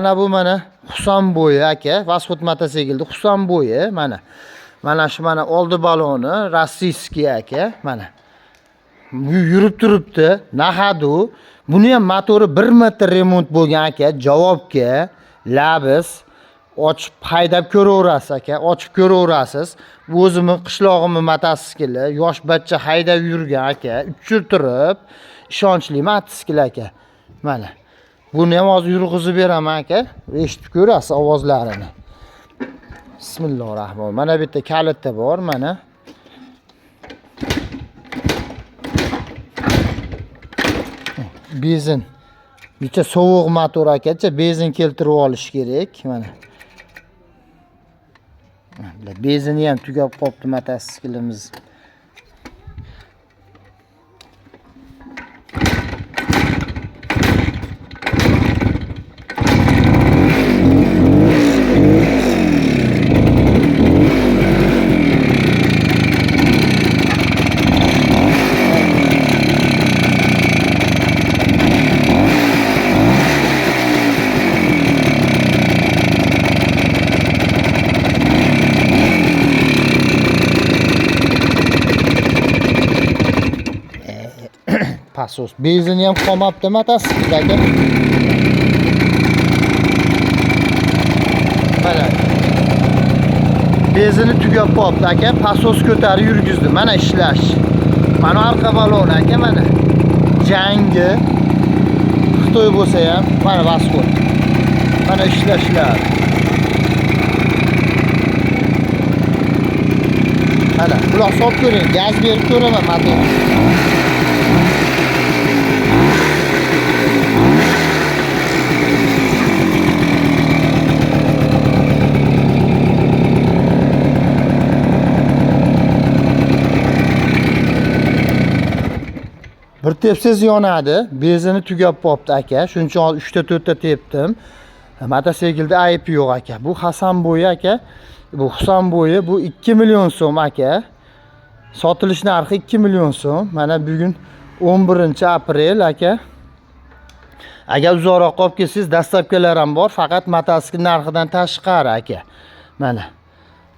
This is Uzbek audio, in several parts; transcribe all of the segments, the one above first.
Mana bu mana Husan bo'yi aka, Vasxod mototsiklda Husan bo'yi mana. Mana shu mana oldi baloni rossiyskiy aka, mana. Bu yurib turibdi, nahadu. Buni ham motori 1 marta remont bo'lgan aka, javobga labis ochib haydab ko'raverasiz aka, ochib ko'raverasiz. Bu o'zimning qishlog'imning mototsikli, yosh bachcha haydab yurgan aka, uchirtirib, ishonchli mototsikl aka. Mana. Buni ham hozir yurg'izib beraman aka, eshitib ko'rasiz ovozlarini. Bismillahirrohmanirrohim. Mana bu yerda kaliti bor, mana. Benzin. Bitta sovuq motor akacha, benzin keltirib olish kerak, mana. Benzini ham tugab qopti mototsiklimiz. Pasos. Benzini ham qolmabdi mototsikl aka. Mana. Benzini tugab qolibdi aka, pasos ko'tarib yurgizdi. Mana ishlash. Mana orqa balon aka, mana. Jangi. Xitoy bo'lsa ham, mana Vasxod. Mana ishlashlar. Mana, buloq solib ko'ring, gaz berib ko'raman motor. Bir tepsiz yonadi, benzini tugab qopti aka. Shuning uchun 3 ta 4 ta tepdim. Mototsiklda aybi yo'q aka. Bu Hasan bo'yi aka. Bu Husan bo'yi, bu 2 million so'm aka. Sotilish narxi 2 million so'm. Mana bugun 11-aprel aka. Agar uzoqroq qolib kelsangiz, dastlabkilar ham bor, faqat mototsikl narxidan tashqari aka. Mana.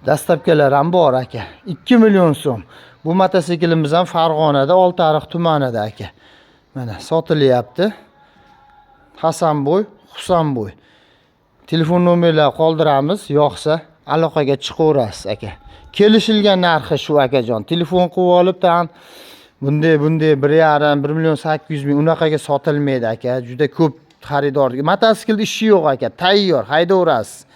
Dastlabkilar ham bor aka. 2 million so'm. Bu mototsiklimiz ham Farg'onada, Oltiariq tumanida aka. Mana sotilyapti. Hasanbo'y, Husanbo'y. Telefon nomerlarini qoldiramiz, yo'qsa aloqaga chiqaverasiz aka. Kelishilgan narxi shu akajon. Telefon qilib olib, tan bunday 1,5 1 million 800 ming unaqaga sotilmaydi aka. Juda ko'p xaridor. Mototsiklda ishi yo'q aka, tayyor, haydaverasiz.